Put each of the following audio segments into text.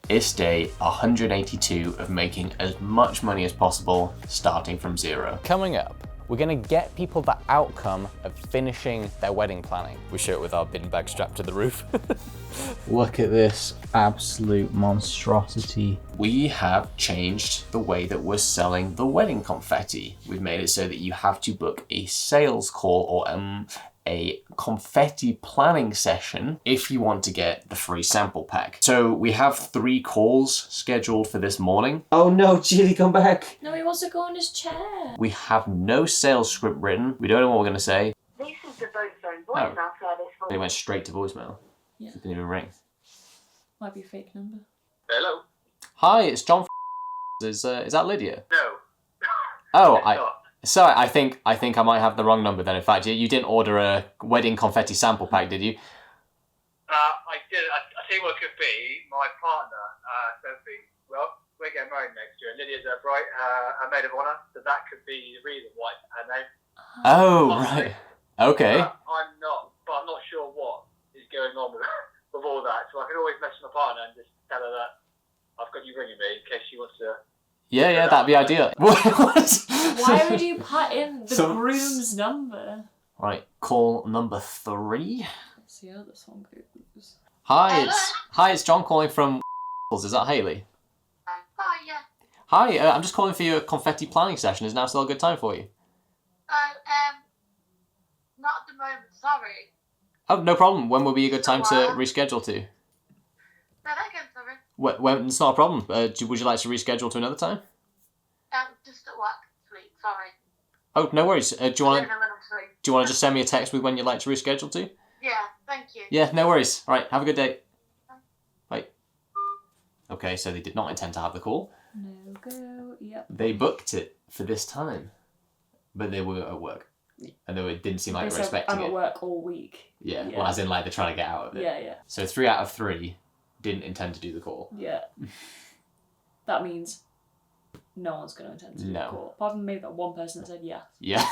It's day 182 of making as much money as possible, starting from zero. Coming up, we're gonna get people the outcome of finishing their wedding planning. We show it with our bin bag strapped to the roof. Look at this absolute monstrosity. We have changed the way that we're selling the wedding confetti. We've made it so that you have to book a sales call or a confetti planning session if you want to get the free sample pack. So we have 3 calls scheduled for this morning. Oh no, Chili, come back. No, he wants to go on his chair. We have no sales script written. We don't know what we're going to say. This is the Vodafone voicemail service for... It went straight to voicemail. Yeah. It didn't even ring. Might be a fake number. Hello? Hi, it's John. Is that Lydia? No. Oh, It's not. Sorry, I think I might have the wrong number then. In fact, you didn't order a wedding confetti sample pack, did you? I did. I tell you what it could be. My partner, Sophie, well, we're getting married next year. Lydia's her bride, her maid of honour, so that could be the reason why it's her name. Oh, right. Okay. I'm not sure what is going on with all that. So I can always message my partner and just tell her that I've got you ringing me in case she wants to. Yeah, that'd be ideal. What? Why would you put in the So- groom's number? Right, call number 3. Let's see how this one goes. Hi, it's John calling from. Is that Hayley? Hi, yeah. Hi, I'm just calling for your confetti planning session. Is now still a good time for you? Not at the moment, sorry. Oh, no problem. When will be a good time to reschedule to? Say that again, sorry. When it's not a problem. Would you like to reschedule to another time? Just at work this week, sorry. Oh, no worries. Do you want Living a little free. to just send me a text with when you'd like to reschedule to? Yeah, thank you. Yeah, no worries. All right, have a good day. Bye. Okay, so they did not intend to have the call. No go. Yep. They booked it for this time, but they were at work, and it didn't seem like they were They said, expecting I'm it. at work all week. Yeah, Yeah. well, as in like they're trying to get out of it. Yeah. So 3 out of 3 didn't intend to do the call. Yeah. That means no one's going to intend to do the No. call. Apart from maybe that one person that said yes. Yeah.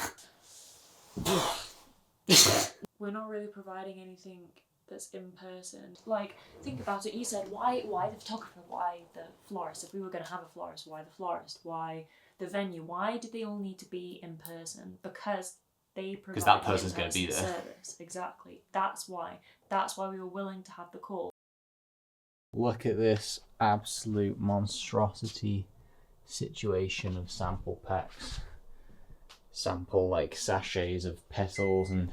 We're not really providing anything that's in person. Like, think about it. You said, why the photographer? Why the florist? If we were going to have a florist, why the florist? Why the venue? Why did they all need to be in person? Because they provide that person's gonna be in-person there. service. Exactly. That's why. That's why we were willing to have the call. Look at this absolute monstrosity situation of sample packs. Sample like sachets of petals and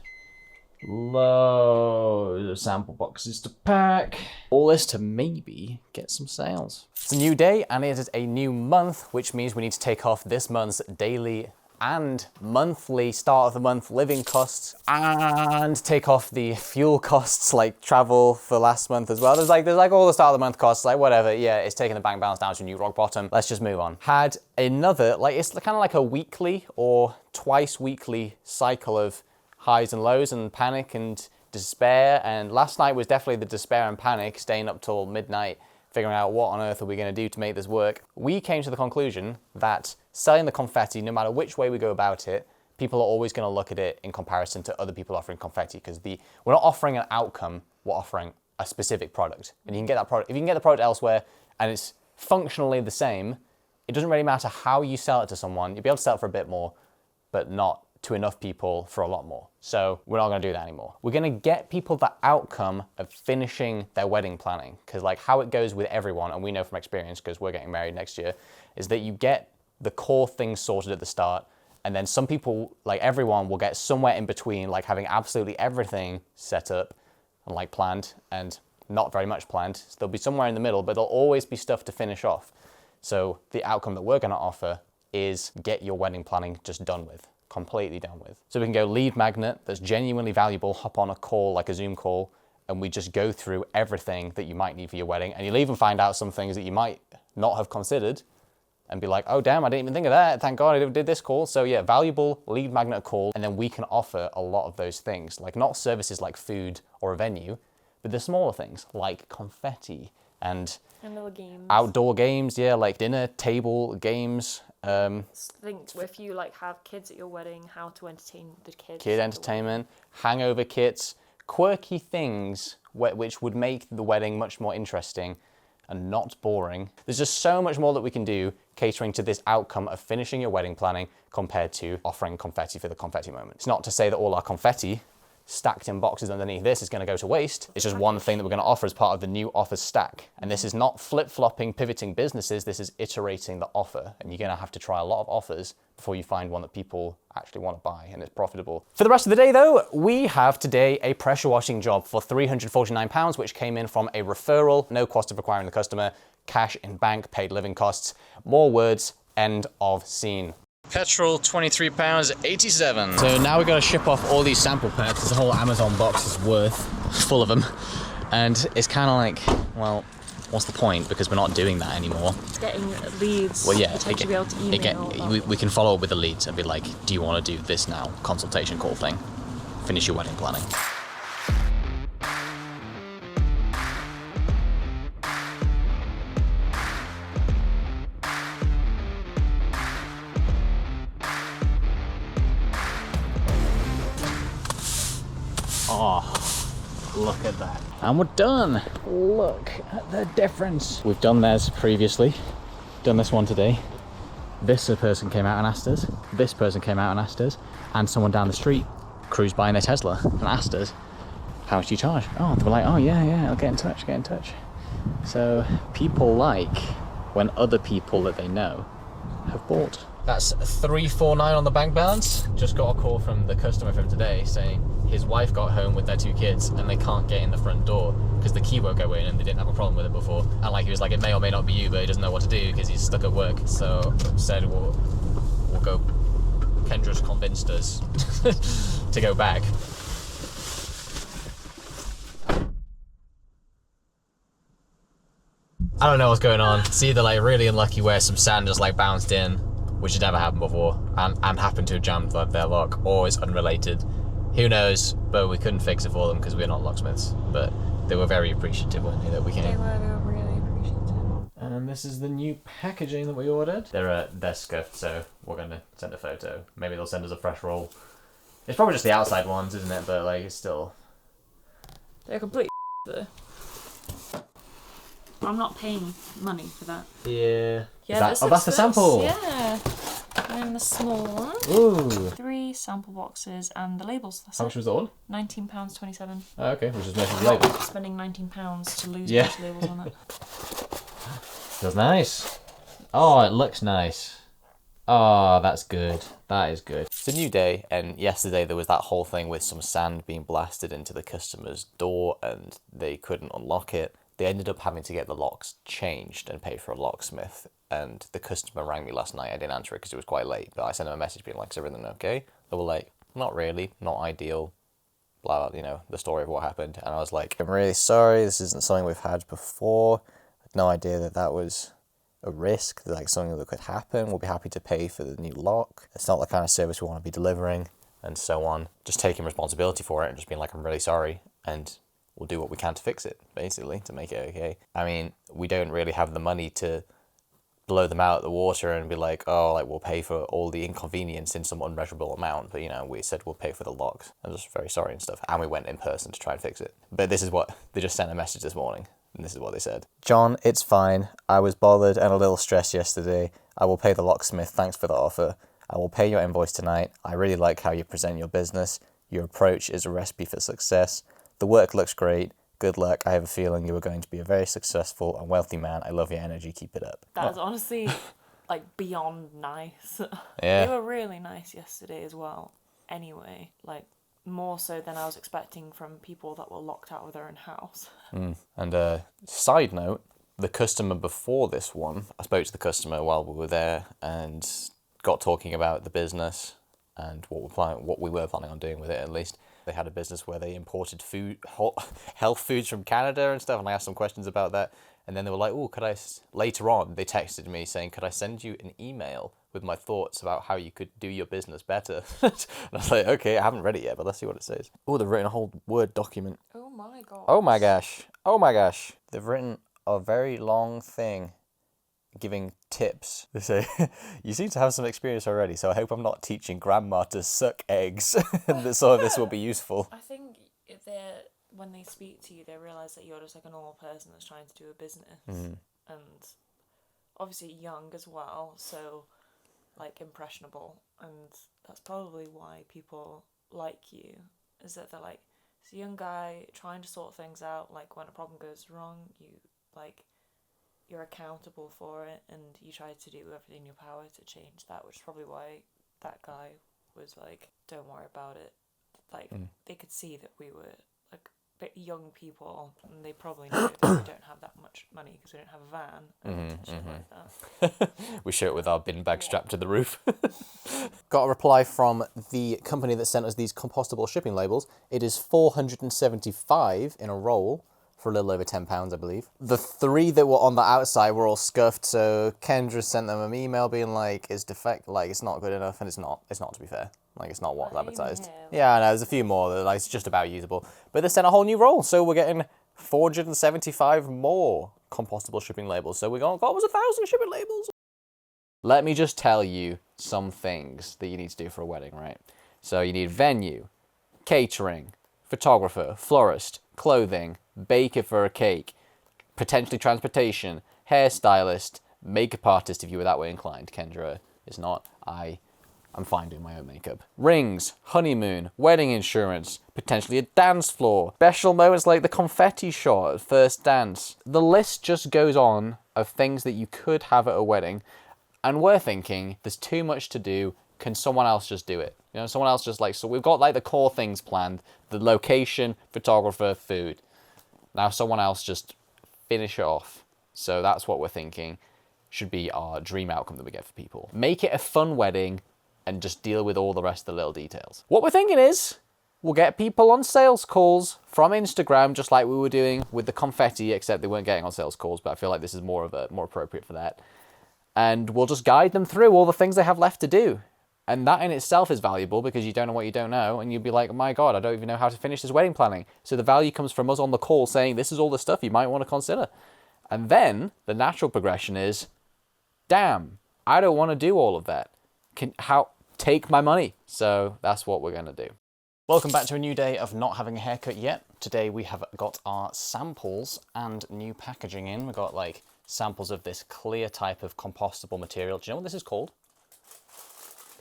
loads of sample boxes to pack. All this to maybe get some sales. It's a new day and it is a new month, which means we need to take off this month's daily and monthly start of the month living costs and take off the fuel costs like travel for last month as well. There's like all the start of the month costs, like whatever. Yeah, it's taking the bank balance down to a new rock bottom. Let's just move on. Had another, like it's kind of like a weekly or twice weekly cycle of highs and lows and panic and despair. And last night was definitely the despair and panic, staying up till midnight, figuring out what on earth are we going to do to make this work. We came to the conclusion that selling the confetti, no matter which way we go about it, people are always going to look at it in comparison to other people offering confetti, because we're not offering an outcome, we're offering a specific product. And you can get that product, if you can get the product elsewhere and it's functionally the same, it doesn't really matter how you sell it to someone. You'll be able to sell it for a bit more, but not to enough people for a lot more. So we're not gonna do that anymore. We're gonna get people the outcome of finishing their wedding planning, because like how it goes with everyone, and we know from experience because we're getting married next year, is that you get the core things sorted at the start, and then some people, like everyone, will get somewhere in between, like having absolutely everything set up and like planned and not very much planned. So there'll be somewhere in the middle, but there'll always be stuff to finish off. So the outcome that we're gonna offer is get your wedding planning just done with. Completely done with. So we can go lead magnet that's genuinely valuable, hop on a call like a Zoom call, and we just go through everything that you might need for your wedding, and you'll even find out some things that you might not have considered and be like, oh damn, I didn't even think of that, thank God I did this call. So yeah, valuable lead magnet call, and then we can offer a lot of those things, like not services like food or a venue, but the smaller things like confetti and Little games. outdoor games, yeah, like dinner table games, Think if you like have kids at your wedding, how to entertain the kids. kid entertainment, hangover kits, quirky things which would make the wedding much more interesting. and not boring. There's just so much more that we can do catering to this outcome of finishing your wedding planning compared to offering confetti for the confetti moment. It's not to say that all our confetti stacked in boxes underneath this is going to go to waste. It's just one thing that we're going to offer as part of the new offers stack. And this is not flip-flopping, pivoting businesses. This is iterating the offer. And you're going to have to try a lot of offers before you find one that people actually want to buy and it's profitable. For the rest of the day though, we have today a pressure washing job for £349, which came in from a referral, no cost of acquiring the customer, cash in bank, paid living costs. More words, end of scene. Petrol, £23.87. So now we've got to ship off all these sample packs. There's a whole Amazon box is worth full of them. And it's kind of like, well, what's the point? Because we're not doing that anymore. Getting leads. Well, yeah, potentially be able to email. we can follow up with the leads and be like, do you want to do this now? Consultation call thing. Finish your wedding planning. Oh, look at that. And we're done. Look at the difference. We've done theirs previously. Done this one today. This person came out and asked us. This person came out and asked us. And someone down the street cruised by in their Tesla and asked us, how much do you charge? Oh, they were like, oh yeah, I'll get in touch. So people like when other people that they know have bought. That's $349 on the bank balance. Just got a call from the customer from today saying his wife got home with their 2 kids and they can't get in the front door because the key won't go in and they didn't have a problem with it before. And like he was like, it may or may not be you, but he doesn't know what to do because he's stuck at work. So said we'll go. Kendra's convinced us to go back. I don't know what's going on. It's either like really unlucky where some sand just like bounced in, which has never happened before, and happened to have jammed their lock, or it's unrelated. Who knows? But we couldn't fix it for them because we're not locksmiths. But they were very appreciative, weren't they, that we came. They were really appreciative. And this is the new packaging that we ordered. They're scuffed, so we're gonna send a photo. Maybe they'll send us a fresh roll. It's probably just the outside ones, isn't it? But like, it's still. They're completely though. I'm not paying money for that. Yeah. Yeah, that's the sample. Yeah. And the small one. Ooh. 3 sample boxes and the labels. That's How much was the one? £19.27. Oh, okay, which is most of the label. Spending £19 to lose Yeah. those labels on that. Feels nice. Oh, it looks nice. Oh, that's good. That is good. It's a new day, and yesterday there was that whole thing with some sand being blasted into the customer's door and they couldn't unlock it. They ended up having to get the locks changed and pay for a locksmith. And the customer rang me last night. I didn't answer it because it was quite late. But I sent them a message being like, is everything okay? They were like, not really, not ideal. Blah, blah, you know, the story of what happened. And I was like, I'm really sorry. This isn't something we've had before. I had no idea that was a risk, like something that could happen. We'll be happy to pay for the new lock. It's not the kind of service we want to be delivering, and so on. Just taking responsibility for it and just being like, I'm really sorry. And we'll do what we can to fix it, basically, to make it okay. I mean, we don't really have the money to blow them out of the water and be like, oh, like we'll pay for all the inconvenience in some unmeasurable amount. But, you know, we said we'll pay for the locks. I'm just very sorry and stuff. And we went in person to try and fix it. But this is what, they just sent a message this morning. And this is what they said. John, it's fine. I was bothered and a little stressed yesterday. I will pay the locksmith. Thanks for the offer. I will pay your invoice tonight. I really like how you present your business. Your approach is a recipe for success. The work looks great. Good luck. I have a feeling you are going to be a very successful and wealthy man. I love your energy. Keep it up. That was honestly like beyond nice. Yeah. They were really nice yesterday as well. Anyway, like more so than I was expecting from people that were locked out of their own house. And side note, the customer before this one, I spoke to the customer while we were there and got talking about the business and what we were planning on doing with it, at least. They had a business where they imported health foods from Canada and stuff, and I asked some questions about that. And then they were like, oh, later on, they texted me saying, could I send you an email with my thoughts about how you could do your business better? And I was like, okay, I haven't read it yet, but let's see what it says. Oh, they've written a whole Word document. Oh my god. Oh my gosh. Oh my gosh. They've written a very long thing giving tips. They say, you seem to have some experience already, so I hope I'm not teaching grandma to suck eggs. And so this will be useful. I think they're when they speak to you, they realise that you're just like a normal person that's trying to do a business. And obviously young as well, so like impressionable, and that's probably why people like you, is that they're like, it's a young guy trying to sort things out. Like when a problem goes wrong, you're accountable for it, and you try to do everything in your power to change that, which is probably why that guy was like, don't worry about it. Like they could see that we were like bit young people, and they probably know that we don't have that much money because we don't have a van and shit like that. We share it with our bin bag strapped to the roof. Got a reply from the company that sent us these compostable shipping labels. It is 475 in a roll for a little over £10, I believe. The 3 that were on the outside were all scuffed, so Kendra sent them an email being like, it's defect, like it's not good enough, and it's not to be fair. Like it's not what's advertised. Yeah, I know, there's a few more that are like, it's just about usable. But they sent a whole new roll, so we're getting 475 more compostable shipping labels. So we got almost 1,000 shipping labels. Let me just tell you some things that you need to do for a wedding, right? So you need venue, catering, photographer, florist, clothing, baker for a cake, potentially transportation, hairstylist, makeup artist if you were that way inclined. Kendra is not. I'm fine doing my own makeup. Rings, honeymoon, wedding insurance, potentially a dance floor, special moments like the confetti shot at first dance. The list just goes on of things that you could have at a wedding, and we're thinking there's too much to do. Can someone else just do it? You know, someone else just like, so we've got like the core things planned, the location, photographer, food. Now someone else just finish it off. So that's what we're thinking should be our dream outcome that we get for people. Make it a fun wedding and just deal with all the rest of the little details. What we're thinking is we'll get people on sales calls from Instagram, just like we were doing with the confetti, except they weren't getting on sales calls, but I feel like this is more appropriate for that. And we'll just guide them through all the things they have left to do. And that in itself is valuable because you don't know what you don't know, and you'll be like, oh my God, I don't even know how to finish this wedding planning. So the value comes from us on the call saying, this is all the stuff you might want to consider. And then the natural progression is, damn, I don't want to do all of that. Take my money. So that's what we're going to do. Welcome back to a new day of not having a haircut yet. Today we have got our samples and new packaging in. We've got like samples of this clear type of compostable material. Do you know what this is called?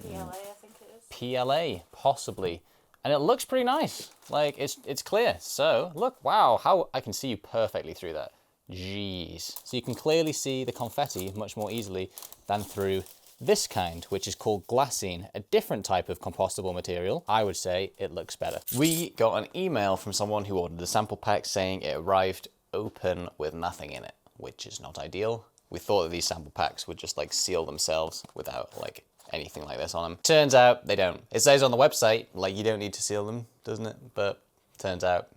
PLA, I think it is. PLA, possibly. And it looks pretty nice. Like, it's clear. So, look, wow, how I can see you perfectly through that. Jeez. So you can clearly see the confetti much more easily than through this kind, which is called glassine, a different type of compostable material. I would say it looks better. We got an email from someone who ordered a sample pack saying it arrived open with nothing in it, which is not ideal. We thought that these sample packs would just like seal themselves without like anything like this on them. Turns out they don't. It says on the website, like you don't need to seal them, doesn't it? But turns out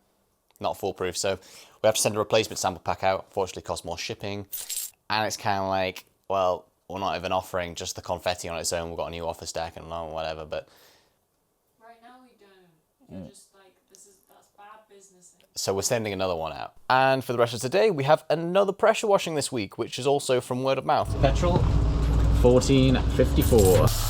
not foolproof. So we have to send a replacement sample pack out. Unfortunately, it costs more shipping. And it's kind of like, well, we're not even offering just the confetti on its own. We've got a new offer stack and whatever, but Right now we don't. You're just like, that's bad business. so we're sending another one out. And for the rest of today, we have another pressure washing this week, which is also from word of mouth. Petrol, 14.54.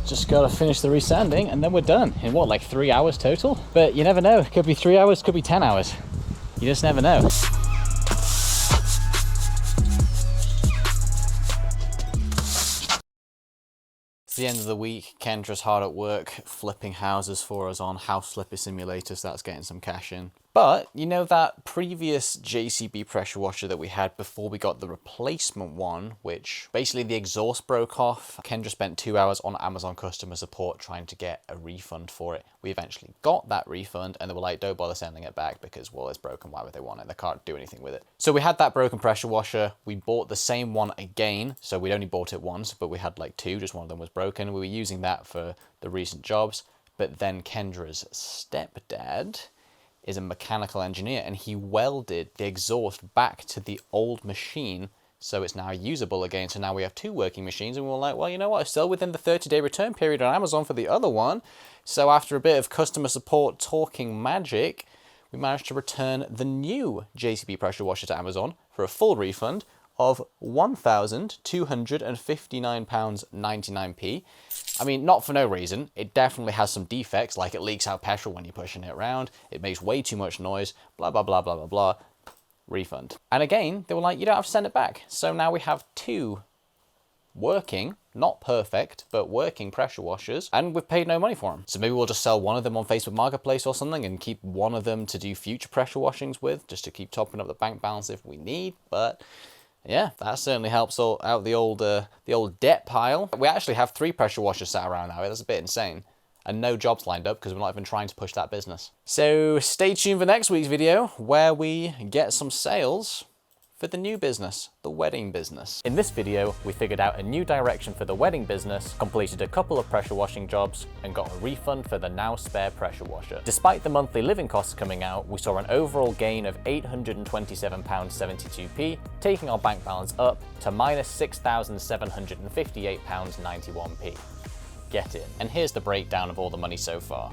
Just gotta finish the resanding and then we're done. In what, like 3 hours total? But you never know. It could be 3 hours, could be 10 hours. You just never know. It's the end of the week. Kendra's hard at work flipping houses for us on House Flipper Simulator, so that's getting some cash in. But, you know that previous JCB pressure washer that we had before we got the replacement one, which basically the exhaust broke off? Kendra spent 2 hours on Amazon customer support trying to get a refund for it. We eventually got that refund and they were like, don't bother sending it back because, well, it's broken, why would they want it? They can't do anything with it. So we had that broken pressure washer. We bought the same one again. So we'd only bought it once, but we had like two, just one of them was broken. We were using that for the recent jobs. But then Kendra's stepdad is a mechanical engineer and he welded the exhaust back to the old machine so it's now usable again. So now we have two working machines and we were like, well, you know what, it's still within the 30-day return period on Amazon for the other one. So after a bit of customer support talking magic, we managed to return the new JCB pressure washer to Amazon for a full refund of £1,259.99p. I mean, not for no reason. It definitely has some defects, like it leaks out petrol when you're pushing it around, it makes way too much noise, blah, blah, blah, blah, blah, blah. Refund. And again, they were like, you don't have to send it back. So now we have 2 working, not perfect, but working pressure washers, and we've paid no money for them. So maybe we'll just sell one of them on Facebook Marketplace or something and keep one of them to do future pressure washings with, just to keep topping up the bank balance if we need. But yeah, that certainly helps out the old debt pile. We actually have 3 pressure washers sat around now. That's a bit insane. And no jobs lined up because we're not even trying to push that business. So stay tuned for next week's video where we get some sales for the new business, the wedding business. In this video, we figured out a new direction for the wedding business, completed a couple of pressure washing jobs, and got a refund for the now spare pressure washer. Despite the monthly living costs coming out, we saw an overall gain of £827.72p, taking our bank balance up to minus £6,758.91p. Get in. And here's the breakdown of all the money so far.